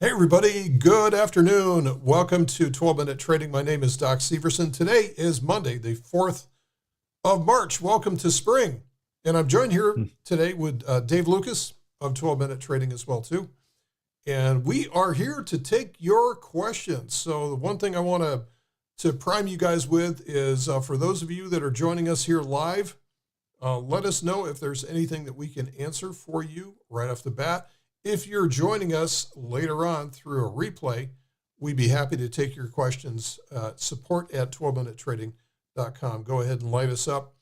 Hey everybody, good afternoon. Welcome to 12-Minute Trading. My name is Doc Severson. Today is Monday, the 4th of March. Welcome to spring. And I'm joined here today with Dave Lukas of 12-Minute Trading as well too. And we are here to take your questions. So the one thing I want to prime you guys with is for those of you that are joining us here live, let us know if there's anything that we can answer for you right off the bat. If you're joining us later on through a replay, we'd be happy to take your questions. Support at 12minutetrading.com. Go ahead and light us up.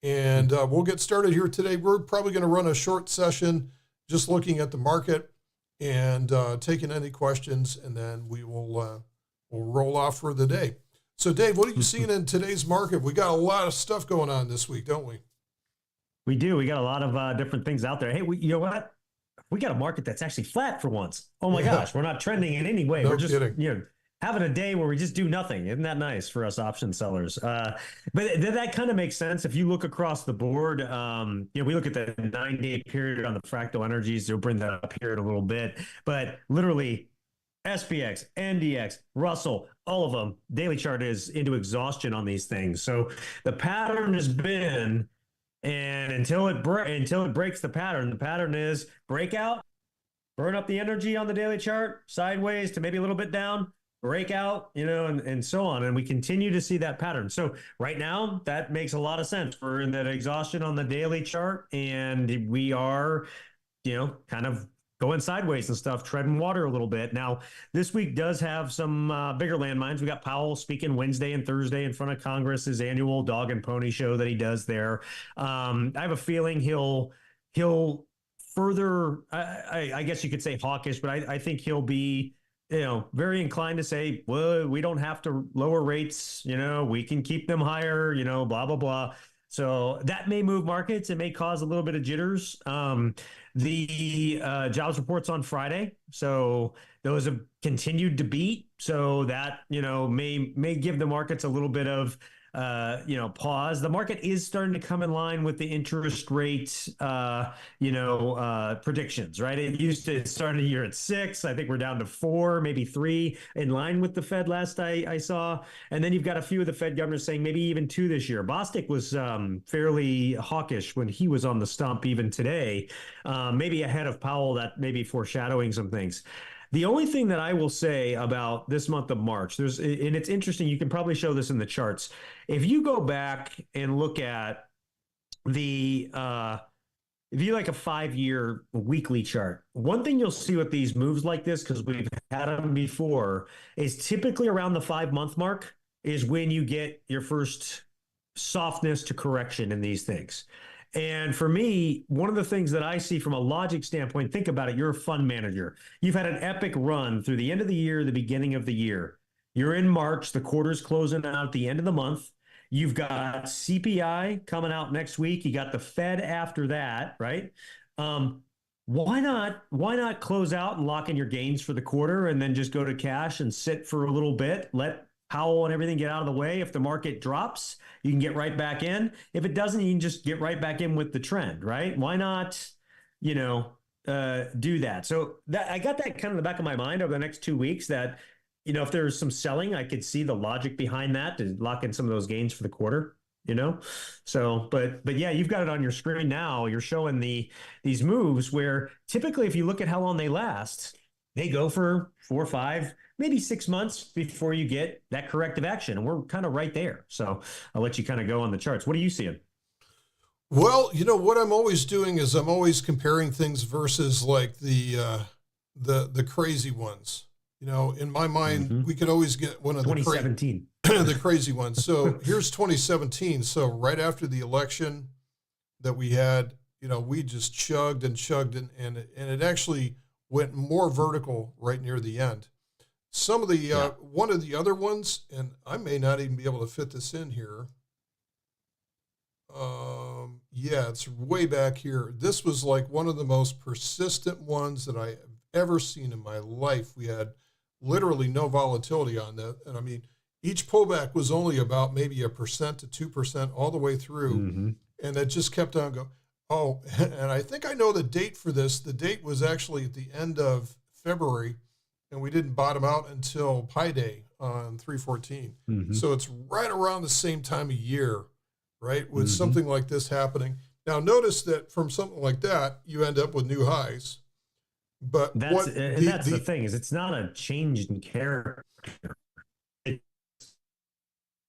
And we'll get started here today. We're probably going to run a short session just looking at the market and taking any questions, and then we'll roll off for the day. So, Dave, what are you seeing in today's market? We got a lot of stuff going on this week, don't we? We do. We got a lot of different things out there. Hey, you know what? We got a market that's actually flat for once. Oh my gosh, we're not trending in any way. No We're just kidding. having a day where we just do nothing. Isn't that nice for us option sellers? But that kind of makes sense if you look across the board. We look at the 9-day period on the fractal energies. They'll bring that up here in a little bit. But literally, SPX, NDX, Russell, all of them, daily chart is into exhaustion on these things. So the pattern has been. And until it breaks the pattern is breakout, burn up the energy on the daily chart, sideways to maybe a little bit down, breakout, and so on. And we continue to see that pattern. So right now, that makes a lot of sense. We're in that exhaustion on the daily chart, and we are, kind of going sideways and stuff, treading water a little bit. Now, this week does have some bigger landmines. We got Powell speaking Wednesday and Thursday in front of Congress, his annual dog and pony show that he does there. I have a feeling he'll further, I guess you could say hawkish, but I think he'll be, very inclined to say, well, we don't have to lower rates, we can keep them higher, blah, blah, blah. So that may move markets. It may cause a little bit of jitters. The jobs reports on Friday, so those have continued to beat. So that may give the markets a little bit of pause. The market is starting to come in line with the interest rate predictions, right? It started the year at 6. I think we're down to 4, maybe 3, in line with the Fed last I saw. And then you've got a few of the Fed governors saying maybe even 2 this year. Bostic was fairly hawkish when he was on the stump even today, maybe ahead of Powell, that may be foreshadowing some things. The only thing that I will say about this month of March, and it's interesting, you can probably show this in the charts. If you go back and look at if you like a 5-year weekly chart, one thing you'll see with these moves like this, because we've had them before, is typically around the 5-month mark is when you get your first softness to correction in these things. And for me, one of the things that I see from a logic standpoint, think about it. You're a fund manager. You've had an epic run through the end of the year, the beginning of the year. You're in March. The quarter's closing out at the end of the month. You've got CPI coming out next week. You got the Fed after that, right? Why not close out and lock in your gains for the quarter and then just go to cash and sit for a little bit, let Powell and everything get out of the way. If the market drops, you can get right back in. If it doesn't, you can just get right back in with the trend, right? Why not, do that? So I got that kind of in the back of my mind over the next 2 weeks that, if there's some selling, I could see the logic behind that to lock in some of those gains for the quarter, So, but yeah, you've got it on your screen now. You're showing these moves where typically if you look at how long they last, they go for 4 or 5, maybe 6 months before you get that corrective action. And we're kind of right there. So I'll let you kind of go on the charts. What are you seeing? Well, what I'm always doing is I'm always comparing things versus like the crazy ones. In my mind, we could always get one of 2017. The crazy ones. So here's 2017. So right after the election that we had, we just chugged and it actually went more vertical right near the end. Some of the one of the other ones, and I may not even be able to fit this in here. It's way back here. This was like one of the most persistent ones that I have ever seen in my life. We had literally no volatility on that, and I mean, each pullback was only about maybe 1% to 2% all the way through, and it just kept on going. Oh, and I think I know the date for this. The date was actually at the end of February, and we didn't bottom out until Pi Day on 3/14. Mm-hmm. So it's right around the same time of year, right, with Mm-hmm. something like this happening. Now, notice that from something like that, you end up with new highs. But That's the thing is it's not a change in character.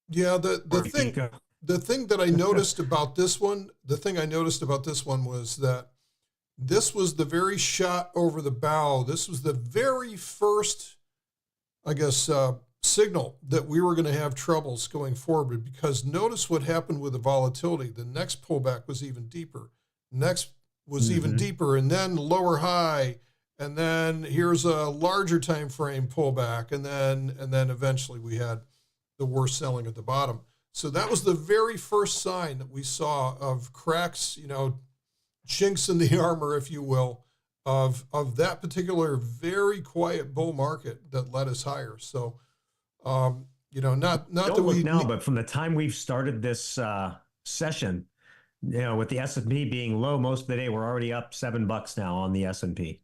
Yeah, the thing that I noticed about this one, was that this was the very shot over the bow. This was the very first, I guess, signal that we were going to have troubles going forward, because notice what happened with the volatility. The next pullback was even deeper. Next was even deeper, and then lower high, and then here's a larger time frame pullback, and then eventually we had the worst selling at the bottom. So that was the very first sign that we saw of cracks, chinks in the armor, if you will, of that particular very quiet bull market that led us higher. So, not Don't that look we now, but from the time we've started this session, with the S&P being low most of the day, we're already up $7 now on the S&P.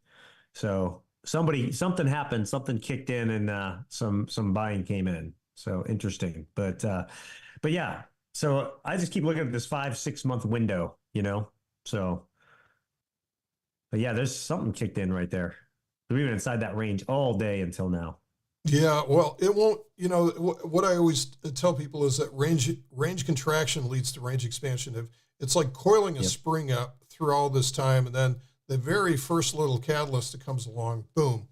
So something happened, something kicked in, and some buying came in. So interesting, but yeah. So I just keep looking at this 5-6 month window, So, but yeah, there's something kicked in right there. We've been inside that range all day until now. Yeah, well, it won't. What I always tell people is that range contraction leads to range expansion. It's like coiling a spring up through all this time, and then the very first little catalyst that comes along, boom,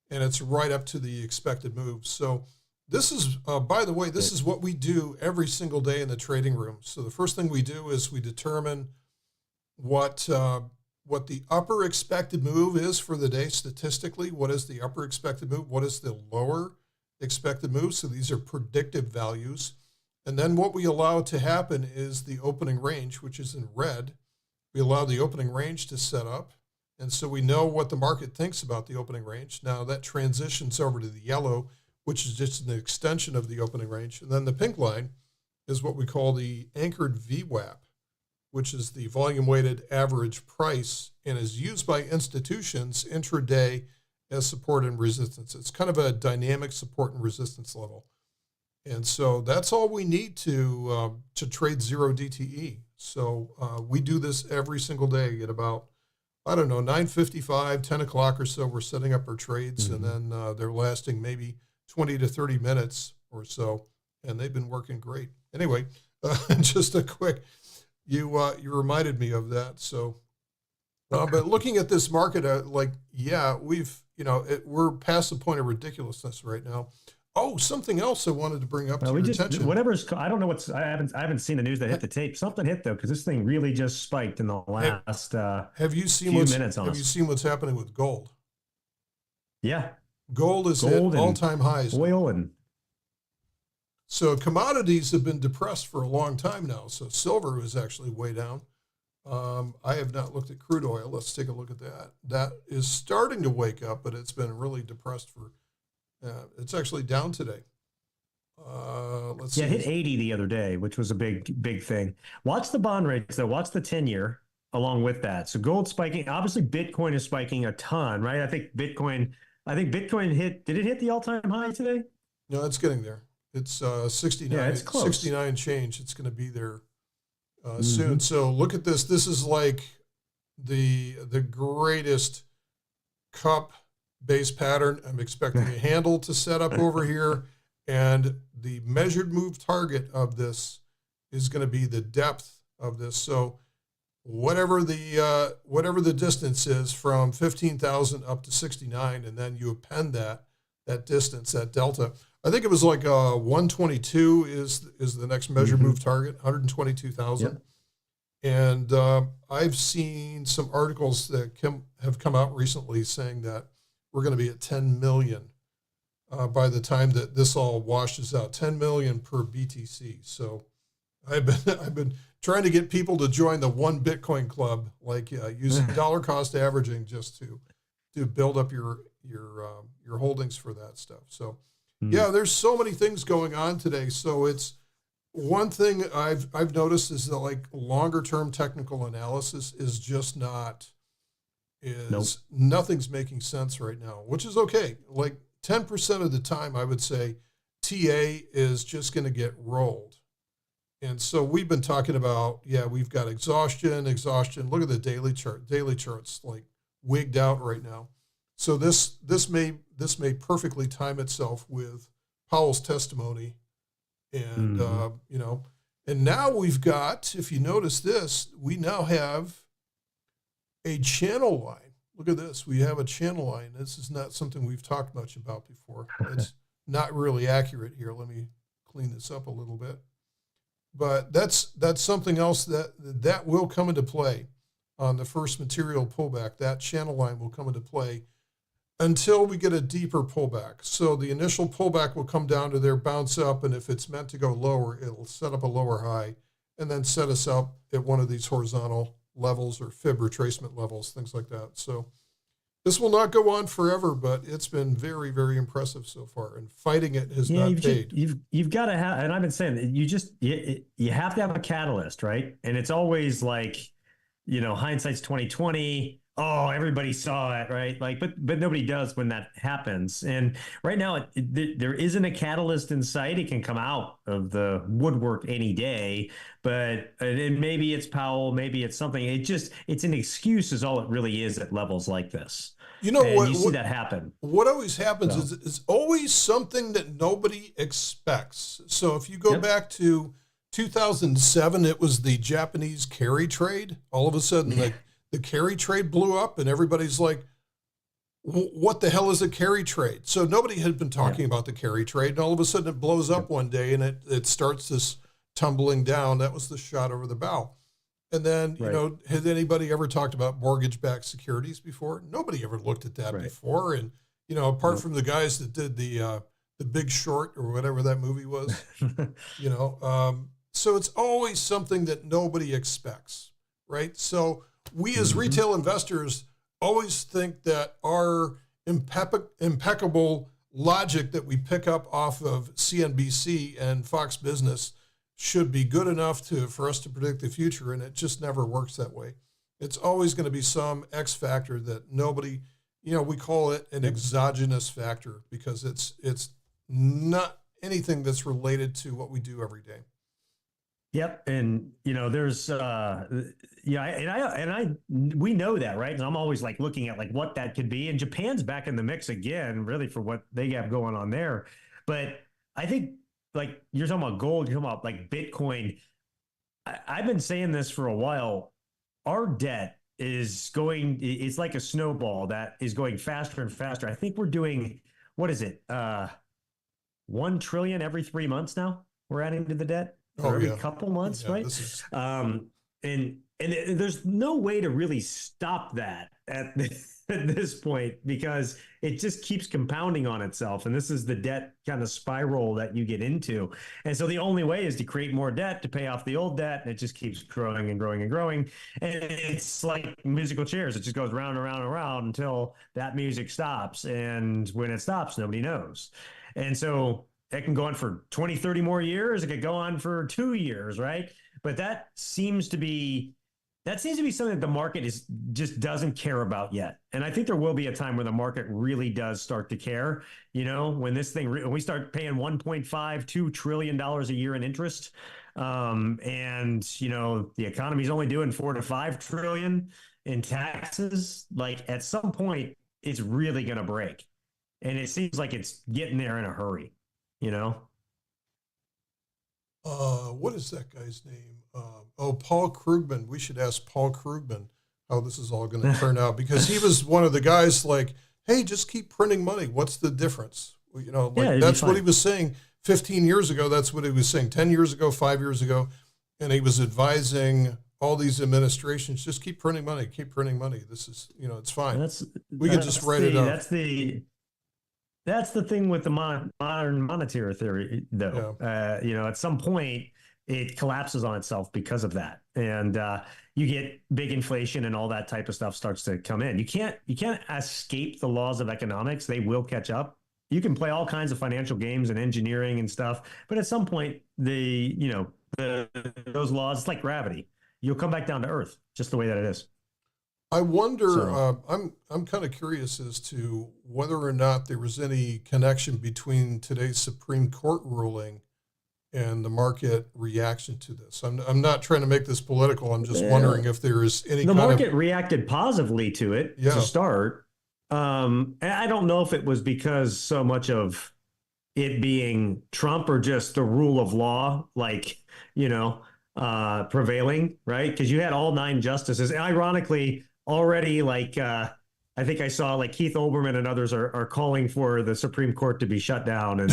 and it's right up to the expected move. So this is, by the way, this is what we do every single day in the trading room. So the first thing we do is we determine what the upper expected move is for the day statistically. What is the upper expected move? What is the lower expected move? So these are predictive values. And then what we allow to happen is the opening range, which is in red. We allow the opening range to set up. And so we know what the market thinks about the opening range. Now that transitions over to the yellow, which is just an extension of the opening range. And then the pink line is what we call the anchored VWAP, which is the volume-weighted average price, and is used by institutions intraday as support and resistance. It's kind of a dynamic support and resistance level. And so that's all we need to trade 0 DTE. So we do this every single day at about, 9:55, 10 o'clock or so. We're setting up our trades, and then they're lasting maybe 20 to 30 minutes or so, and they've been working great. Anyway, just a quick... You reminded me of that. So, but looking at this market, we're past the point of ridiculousness right now. Oh, something else I wanted to bring up to your attention. I don't know I haven't seen the news that hit the tape. Something hit though, because this thing really just spiked in the last have you seen few minutes on us. Have you seen what's happening with gold? Yeah. Gold is at all-time highs. Oil and... So commodities have been depressed for a long time now. So silver is actually way down. I have not looked at crude oil. Let's take a look at that. That is starting to wake up, but it's been really depressed for... it's actually down today. Let's see. Yeah, it hit 80 the other day, which was a big thing. Watch the bond rates, though. Watch the 10-year along with that. So gold spiking. Obviously, Bitcoin is spiking a ton, right? I think Bitcoin did it hit the all-time high today? No, it's getting there. It's 69. Yeah, it's close. 69 change. It's going to be there soon. So look at this. This is like the greatest cup base pattern. I'm expecting a handle to set up over here, and the measured move target of this is going to be the depth of this. So whatever the distance is from 15,000 up to 69, and then you append that distance, that delta. I think it was like 122 is the next measured move target, 122,000. Yep. And I've seen some articles that have come out recently saying that we're going to be at 10 million by the time that this all washes out. 10 million per BTC. So I've been trying to get people to join the one Bitcoin club, like using dollar cost averaging just to build up your holdings for that stuff. So. Yeah, there's so many things going on today. So it's one thing I've noticed is that like longer term technical analysis is just nothing's making sense right now, which is okay. Like 10% of the time, I would say TA is just going to get rolled. And so we've been talking about, yeah, we've got exhaustion. Look at the daily chart. Daily chart's like wigged out right now. So this may perfectly time itself with Powell's testimony, and and now we've got, if you notice this, we now have a channel line. Look at this. We have a channel line. This is not something we've talked much about before. It's not really accurate here. Let me clean this up a little bit. But that's something else that will come into play on the first material pullback. That channel line will come into play until we get a deeper pullback. So the initial pullback will come down to there, bounce up, and if it's meant to go lower, it'll set up a lower high and then set us up at one of these horizontal levels or fib retracement levels, things like that. So this will not go on forever, but it's been very, very impressive so far, and fighting it has not paid. You've got to have, and I've been saying that you have to have a catalyst, right? And it's always like, hindsight's 2020. Oh, everybody saw it, right? Like, but nobody does when that happens. And right now, there isn't a catalyst in sight. It can come out of the woodwork any day, but maybe it's Powell, maybe it's something. It's an excuse, is all it really is at levels like this. You see that happen. What always happens is always something that nobody expects. So if you go back to 2007, it was the Japanese carry trade. All of a sudden, the carry trade blew up, and everybody's like, what the hell is a carry trade? So nobody had been talking about the carry trade, and all of a sudden it blows up one day, and it starts this tumbling down. That was the shot over the bow. And then, has anybody ever talked about mortgage-backed securities before? Nobody ever looked at that before. And, apart from the guys that did the Big Short or whatever that movie was, so it's always something that nobody expects, right? So we as retail investors always think that our impeccable logic that we pick up off of CNBC and Fox Business should be good enough for us to predict the future, and it just never works that way. It's always going to be some X factor that nobody, we call it an exogenous factor, because it's not anything that's related to what we do every day. Yep. And, there's, we know that, right? And I'm always like looking at like what that could be. And Japan's back in the mix again, really, for what they have going on there. But I think, like, you're talking about gold, you're talking about like Bitcoin. I've been saying this for a while. Our debt it's like a snowball that is going faster and faster. I think we're doing, what is it? 1 trillion every 3 months now we're adding to the debt. Every couple months, right? And there's no way to really stop that at this point, because it just keeps compounding on itself. And this is the debt kind of spiral that you get into. And so the only way is to create more debt to pay off the old debt. And it just keeps growing and growing and growing. And it's like musical chairs. It just goes round and round and round until that music stops. And when it stops, nobody knows. And so it can go on for 20, 30 more years. It could go on for 2 years, right? But that seems to be something that the market just doesn't care about yet. And I think there will be a time where the market really does start to care. When when we start paying $1.52 trillion a year in interest, and the economy's only doing 4 to 5 trillion in taxes, like at some point it's really going to break. And it seems like it's getting there in a hurry. What is that guy's name? Paul Krugman. We should ask Paul Krugman how this is all going to turn out, because he was one of the guys like, hey, just keep printing money. What's the difference? That's what he was saying 15 years ago. That's what he was saying 10 years ago, 5 years ago. And he was advising all these administrations, just keep printing money, keep printing money. This is, it's fine. We can just write it out. That's the thing with the modern monetary theory, though. Yeah. At some point, it collapses on itself because of that, and you get big inflation, and all that type of stuff starts to come in. You can't escape the laws of economics; they will catch up. You can play all kinds of financial games and engineering and stuff, but at some point, those laws, it's like gravity. You'll come back down to earth, just the way that it is. I wonder, So I'm kind of curious as to whether or not there was any connection between today's Supreme Court ruling and the market reaction to this. I'm not trying to make this political. I'm just wondering if there is any the kind market of, reacted positively to it to start. And I don't know if it was because so much of it being Trump or just the rule of law, like, prevailing, right? Because you had all 9 justices. And ironically, already, like, I think I saw like Keith Olbermann and others are calling for the Supreme Court to be shut down and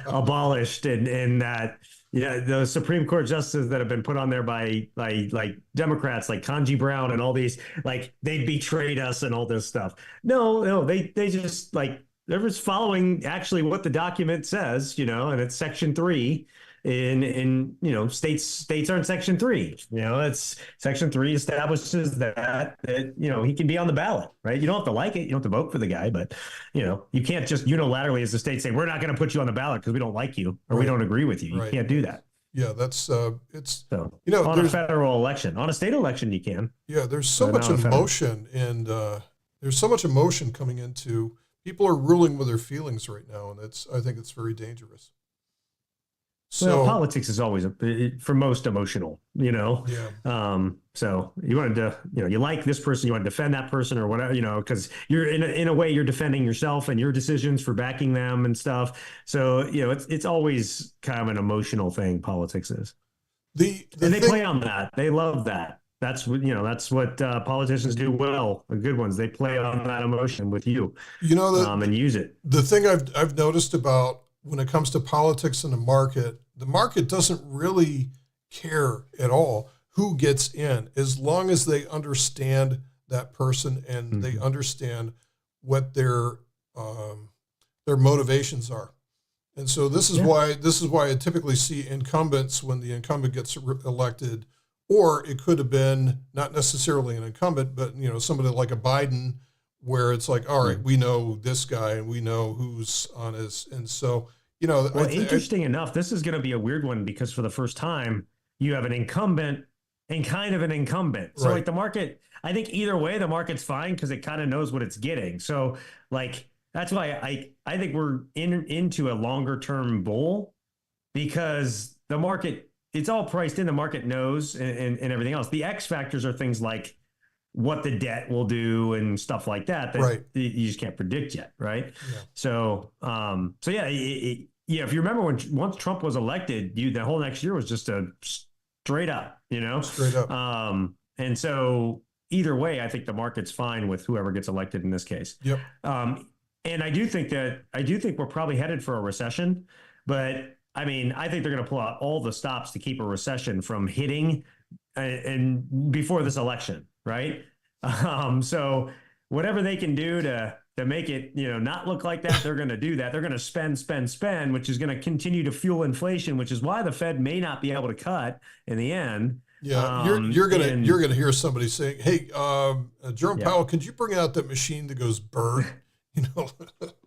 abolished, and that the Supreme Court justices that have been put on there by like Democrats like Kanji Brown and all these, like, they betrayed us and all this stuff. No, they just like they're just following actually what the document says, and it's Section 3. In states aren't Section 3. It's Section 3 establishes that he can be on the ballot, right? You don't have to like it, you don't have to vote for the guy, but you can't just unilaterally as the state say we're not going to put you on the ballot because we don't like you or we don't agree with you. You can't do that. Yeah, that's it's so on a federal election. On a state election, you can. Yeah, there's so much emotion, and there's so much emotion coming into people are ruling with their feelings right now, and I think it's very dangerous. So politics is always for most emotional, Yeah. So you wanted to, you like this person, you want to defend that person or whatever, because you're in a way you're defending yourself and your decisions for backing them and stuff. So, it's always kind of an emotional thing. Politics is. And they play on that. They love that. That's what politicians do well. The good ones, they play on that emotion with you, and use it. The thing I've noticed about when it comes to politics and the market doesn't really care at all who gets in, as long as they understand that person and they understand what their motivations are. And so this is why I typically see incumbents when the incumbent gets elected, or it could have been not necessarily an incumbent, but somebody like a Biden, where it's like, all right, we know this guy and we know who's on his, and so interesting enough, this is going to be a weird one because for the first time you have an incumbent and kind of an incumbent. So like the market, I think either way the market's fine because it kind of knows what it's getting. So like that's why I think we're into a longer term bull, because the market, it's all priced in. The market knows and everything else. The X factors are things like what the debt will do and stuff like that you just can't predict yet, right? Yeah. So, if you remember once Trump was elected, the whole next year was just a straight up, Straight up. And so either way, I think the market's fine with whoever gets elected in this case. Yep. And I do think we're probably headed for a recession, but I mean, I think they're going to pull out all the stops to keep a recession from hitting and before this election. Right. So whatever they can do to make it, not look like that, they're going to do that. They're going to spend, which is going to continue to fuel inflation, which is why the Fed may not be able to cut in the end. Yeah. You're going to hear somebody saying, hey, Jerome Powell, could you bring out that machine that goes burr?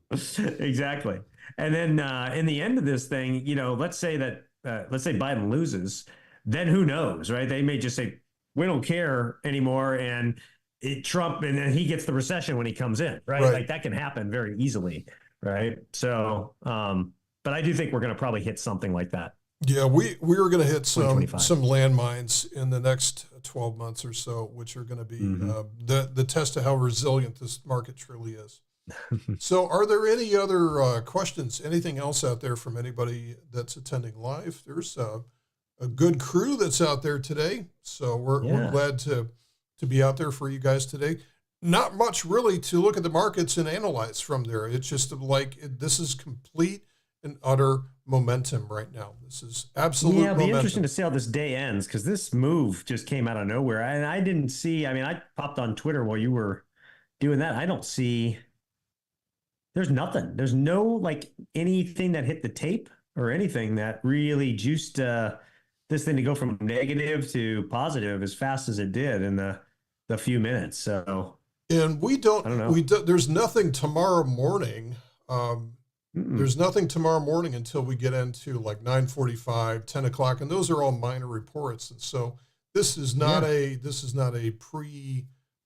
Exactly. And then in the end of this thing, let's say Biden loses, then who knows, right? They may just say, we don't care anymore, and Trump, and then he gets the recession when he comes in, right? Like that can happen very easily, right? So, but I do think we're going to probably hit something like that. Yeah, we are going to hit some landmines in the next 12 months or so, which are going to be the test of how resilient this market truly is. So, are there any other questions? Anything else out there from anybody that's attending live? There's a good crew that's out there today. So we're glad to be out there for you guys today. Not much really to look at the markets and analyze from there. It's just like this is complete and utter momentum right now. This is absolute momentum. It'll be interesting to see how this day ends, because this move just came out of nowhere. And I didn't see, I popped on Twitter while you were doing that. I don't see, there's nothing. There's no like anything that hit the tape or anything that really juiced this thing to go from negative to positive as fast as it did in the few minutes. So, and I don't know. There's nothing tomorrow morning. There's nothing tomorrow morning until we get into like 9:45, 10 o'clock, and those are all minor reports. And so this is not a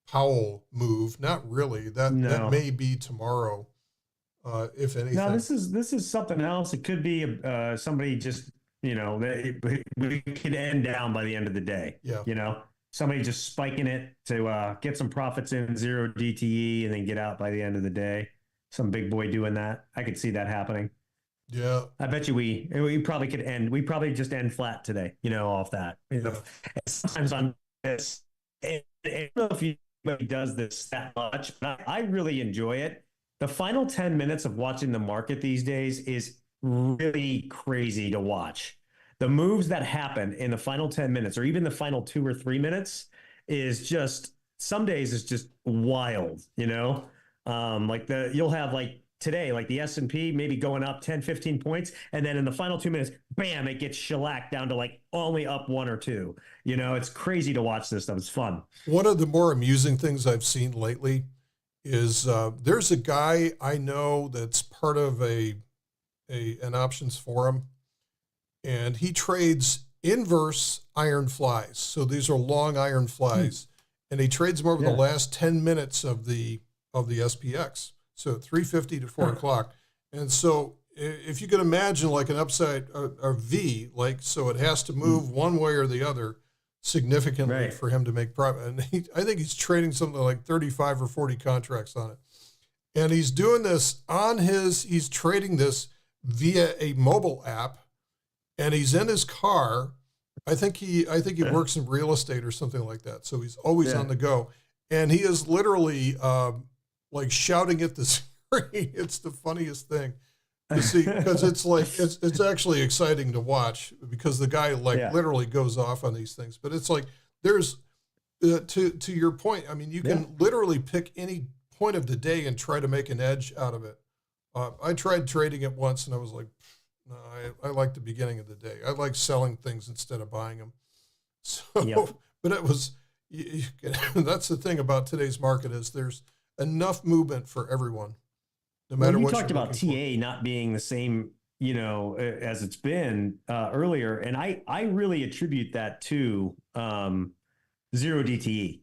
Powell move. Not really. That No. may be tomorrow, if No, anything. this is something else. It could be somebody just we could end down by the end of the day. Yeah. Somebody just spiking it to get some profits in zero DTE and then get out by the end of the day. Some big boy doing that. I could see that happening. Yeah. I bet you we probably could end. We probably just end flat today. Off that. Yeah. Sometimes on this, I don't know if anybody does this that much, but I really enjoy it. The final 10 minutes of watching the market these days is really crazy to watch. The moves that happen in the final 10 minutes or even the final 2 or 3 minutes is just some days is just wild. Like you'll have like today, like the S&P maybe going up 10, 15 points. And then in the final 2 minutes, bam, it gets shellacked down to like only up one or two. It's crazy to watch this stuff. It's fun. One of the more amusing things I've seen lately is there's a guy I know that's part of an options forum, and he trades inverse iron flies. So these are long iron flies, and he trades them over the last 10 minutes of the SPX. So 350 to 4 o'clock. And so if you can imagine like an upside, a V, like, so it has to move one way or the other significantly for him to make profit. And I think he's trading something like 35 or 40 contracts on it. And he's doing this he's trading this via a mobile app, and he's in his car. I think he works in real estate or something like that. So he's always on the go. And he is literally like shouting at the screen. It's the funniest thing to see, because it's like it's actually exciting to watch, because the guy literally goes off on these things. But it's like there's to your point. I mean, you can literally pick any point of the day and try to make an edge out of it. I tried trading it once, and I was like, no, I like the beginning of the day. I like selling things instead of buying them. So, but it was that's the thing about today's market, is there's enough movement for everyone, no matter what. You talked about TA not being the same, as it's been earlier, and I really attribute that to zero DTE.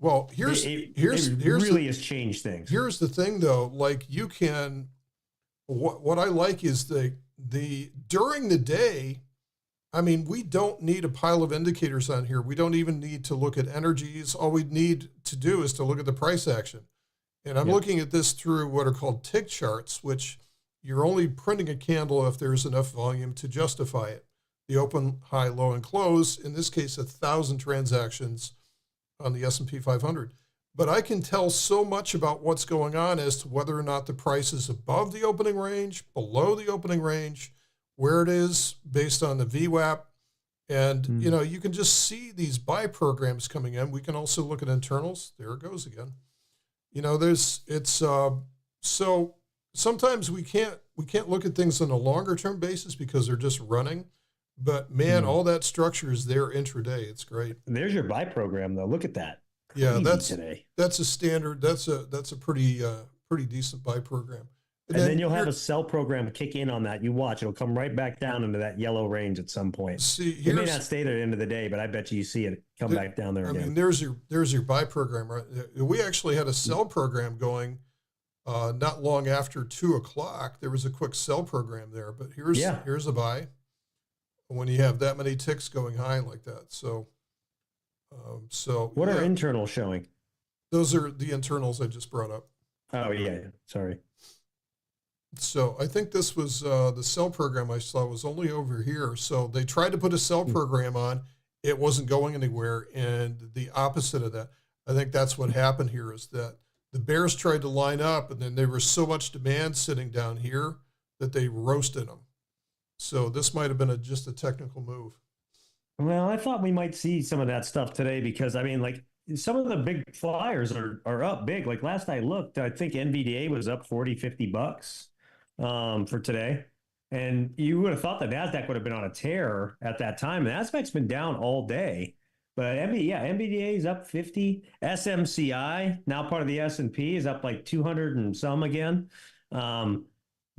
Well, here's really has changed things. Here's the thing, though. Like, you can, what I like is the during the day. I mean, we don't need a pile of indicators on here. We don't even need to look at energies. All we need to do is to look at the price action. And I'm looking at this through what are called tick charts, which you're only printing a candle if there's enough volume to justify it. The open, high, low, and close, in this case, 1,000 transactions on the S&P 500. But I can tell so much about what's going on as to whether or not the price is above the opening range, below the opening range, where it is based on the VWAP. And, you can just see these buy programs coming in. We can also look at internals. There it goes again. So sometimes we can't look at things on a longer term basis because they're just running. But man, all that structure is there intraday. It's great. There's your buy program, though. Look at that. Yeah, that's a standard. That's a pretty decent buy program. And then you'll have a sell program kick in on that. You watch; it'll come right back down into that yellow range at some point. It may not stay there at the end of the day, but I bet you see it come back down there again. I mean, there's your buy program, right? We actually had a sell program going not long after 2 o'clock. There was a quick sell program there, but here's a buy when you have that many ticks going high like that. So what are internals showing? Those are the internals I just brought up. Oh yeah, sorry. So I think this was the sell program I saw was only over here. So they tried to put a sell program on. It wasn't going anywhere. And the opposite of that, I think that's what happened here, is that the bears tried to line up, and then there was so much demand sitting down here that they roasted them. So this might have been just a technical move. Well, I thought we might see some of that stuff today, because I mean, like, some of the big flyers are up big. Like last I looked, I think NVDA was up $40-$50 for today. And you would have thought the NASDAQ would have been on a tear at that time. The NASDAQ's been down all day. But NVDA is up 50. SMCI, now part of the S&P, is up like 200 and some again.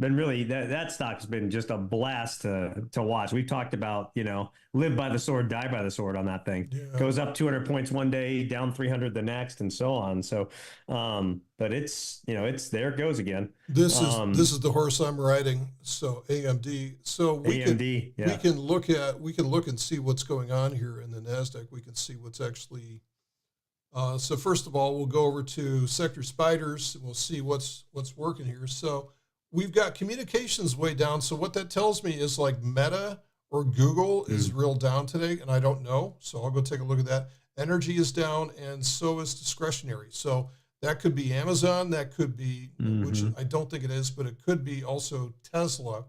been really that stock's been just a blast to watch. We've talked about, live by the sword, die by the sword on that thing. Yeah. Goes up 200 points one day, down 300 the next, and so on. So, but it's there it goes again. This is the horse I'm riding. So AMD. So AMD, yeah. we can look and see what's going on here in the Nasdaq. We can see what's actually. So first of all, we'll go over to sector spiders. We'll see what's working here. So we've got communications way down. So what that tells me is like Meta or Google is real down today, and I don't know. So I'll go take a look at that. Energy is down, and so is discretionary. So that could be Amazon. That could be, which I don't think it is, but it could be also Tesla.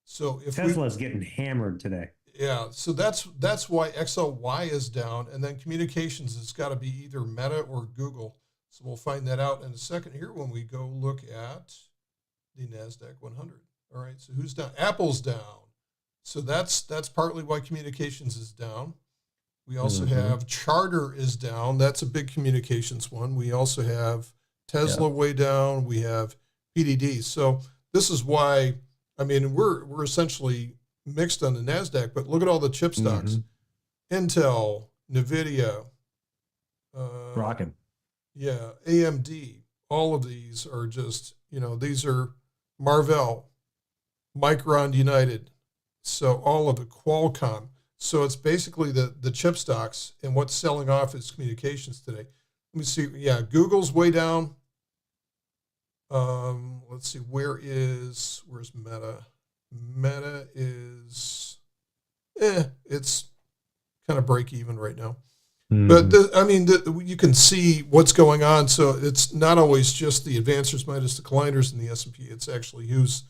So if Tesla's getting hammered today. Yeah, so that's why XLY is down, and then communications has got to be either Meta or Google. So we'll find that out in a second here when we go look at the Nasdaq 100. All right, so who's down? Apple's down. So that's partly why communications is down. We also have Charter is down. That's a big communications one. We also have Tesla way down. We have PDD. So this is why, I mean, we're essentially mixed on the Nasdaq, but look at all the chip stocks: Intel, Nvidia, rocking. Yeah, AMD. All of these are just, these are Marvell, Micron, United. So all of it, Qualcomm. So it's basically the chip stocks, and what's selling off is communications today. Let me see. Yeah, Google's way down. Let's see. Where's Meta? Meta is, it's kind of break even right now. But you can see what's going on. So it's not always just the advancers minus decliners in the S&P. It's actually who's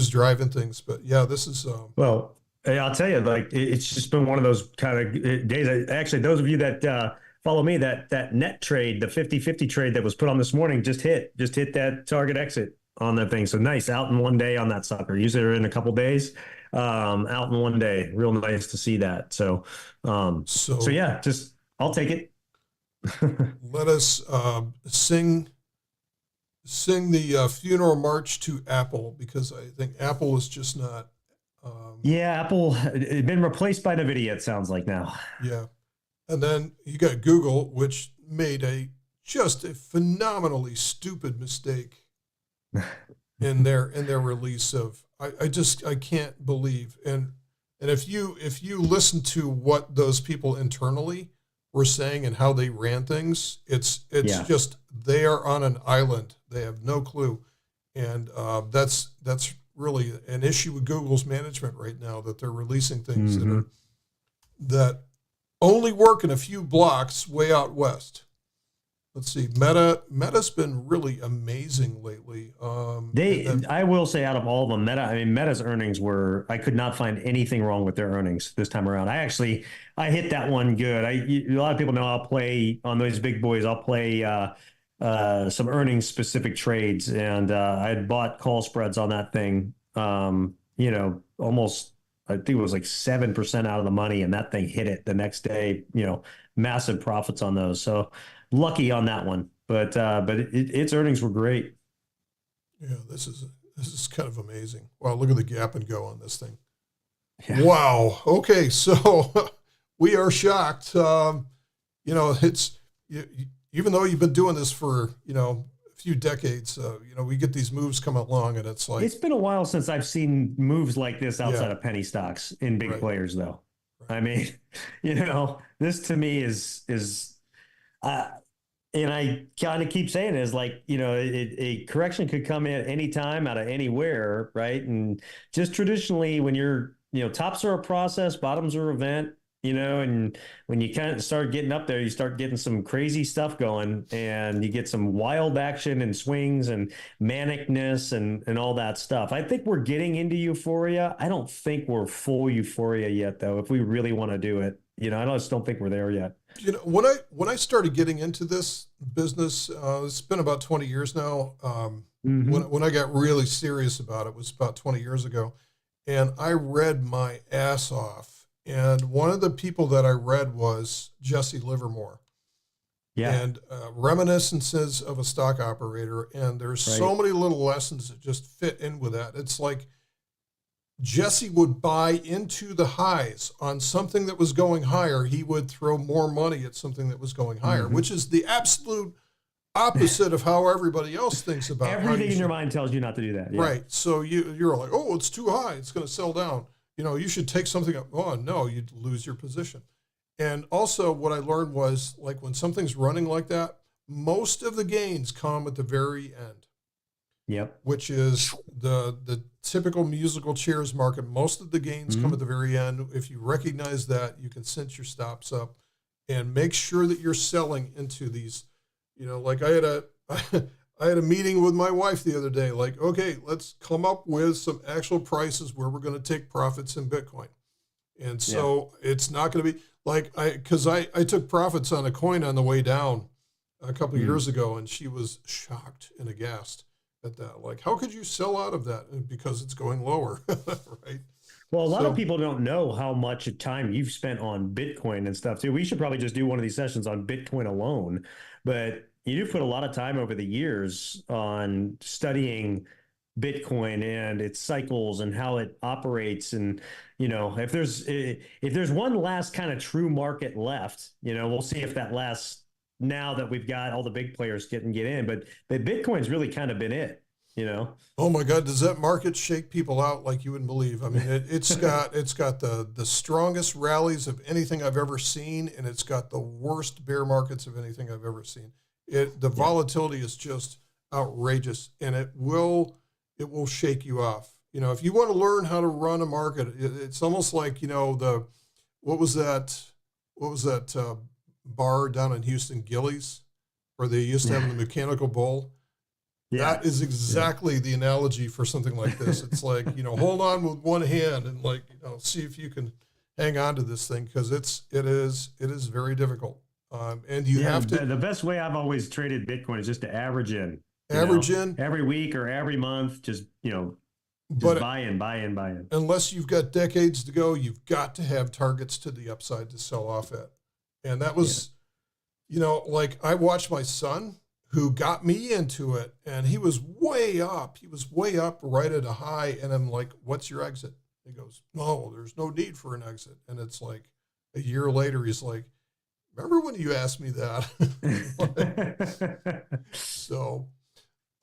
driving things. But yeah, this is. Well, hey, I'll tell you, like it's just been one of those kind of days. Actually, those of you that follow me, that net trade, the 50-50 trade that was put on this morning, just hit that target exit on that thing. So nice, out in one day on that sucker. Usually in a couple days, out in one day. Real nice to see that. So yeah, just I'll take it. Let us sing the funeral march to Apple, because I think Apple is just not. Apple has been replaced by NVIDIA, it sounds like now. Yeah. And then you got Google, which made just a phenomenally stupid mistake in their release of, I can't believe. And if you listen to what those people internally were saying and how they ran things, it's just, they are on an island. They have no clue. And that's really an issue with Google's management right now, that they're releasing things that only work in a few blocks way out west. Let's see, Meta's been really amazing lately. I will say, out of all of them, Meta's earnings I could not find anything wrong with their earnings this time around. I hit that one good. A lot of people know I'll play on those big boys. I'll play some earnings specific trades, and I had bought call spreads on that thing. Almost, I think it was like 7% out of the money, and that thing hit it the next day. Massive profits on those. So lucky on that one, but its earnings were great. Yeah, this is kind of amazing. Wow, look at the gap and go on this thing. Yeah. Wow. Okay, so we are shocked. It's even though you've been doing this for a few decades, we get these moves come along, and it's like, it's been a while since I've seen moves like this outside of penny stocks in big players, though. Right. I mean, this to me is. And I kind of keep saying it is like, a correction could come in any time out of anywhere, right? And just traditionally, when you're, tops are a process, bottoms are event, and when you kind of start getting up there, you start getting some crazy stuff going, and you get some wild action and swings and manicness and all that stuff. I think we're getting into euphoria. I don't think we're full euphoria yet, though, if we really want to do it. I just don't think we're there yet. When I started getting into this business, it's been about 20 years now. When I got really serious about it was about 20 years ago, and I read my ass off. And one of the people that I read was Jesse Livermore. and reminiscences of a stock operator. And there's so many little lessons that just fit in with that. It's like Jesse would buy into the highs on something that was going higher. He would throw more money at something that was going higher, which is the absolute opposite of how everybody else thinks about everything in your mind tells you not to do that. Yeah. Right. So you're like, oh, it's too high. It's going to sell down. You should take something up. Oh, no, you'd lose your position. And also what I learned was, like, when something's running like that, most of the gains come at the very end. Yep. Which is the typical musical chairs market. Most of the gains come at the very end. If you recognize that, you can cinch your stops up and make sure that you're selling into these. Like I had a meeting with my wife the other day. Like, okay, let's come up with some actual prices where we're going to take profits in Bitcoin. And so it's not going to be like because I took profits on a coin on the way down a couple of years ago, and she was shocked and aghast at that. Like, how could you sell out of that? Because it's going lower, right? Well, a lot of people don't know how much time you've spent on Bitcoin and stuff too. We should probably just do one of these sessions on Bitcoin alone, but you do put a lot of time over the years on studying Bitcoin and its cycles and how it operates. And, if there's one last kind of true market left, we'll see if that lasts now that we've got all the big players get in, but Bitcoin's really kind of been it, Oh my God, does that market shake people out like you wouldn't believe? I mean, it's got the strongest rallies of anything I've ever seen, and it's got the worst bear markets of anything I've ever seen. The volatility is just outrageous, and it will shake you off. If you want to learn how to run a market, it's almost like, what was that bar down in Houston, Gillies, where they used to have the mechanical bull. Yeah. That is exactly the analogy for something like this. It's like, hold on with one hand and see if you can hang on to this thing, because it is very difficult. And you have to. The best way I've always traded Bitcoin is just to average in. In every week or every month, just buy in. Unless you've got decades to go, you've got to have targets to the upside to sell off at. And that was, like I watched my son, who got me into it, and he was way up. He was way up right at a high, and I'm like, what's your exit? He goes, no, there's no need for an exit. And it's like a year later, he's like, remember when you asked me that? So,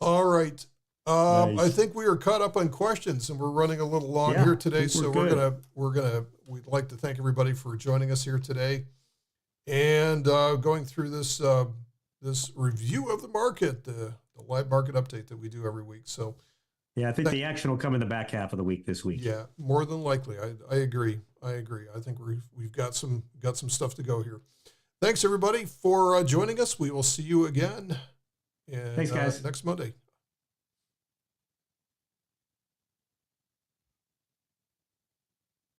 all right. Nice. I think we are caught up on questions, and we're running a little long here today. So we'd like to thank everybody for joining us here today and going through this review of the market, the live market update that we do every week. So, I think the action will come in the back half of the week this week. Yeah, more than likely. I agree. I think we've got some stuff to go here. Thanks everybody for joining us. We will see you again. Thanks, guys. Next Monday.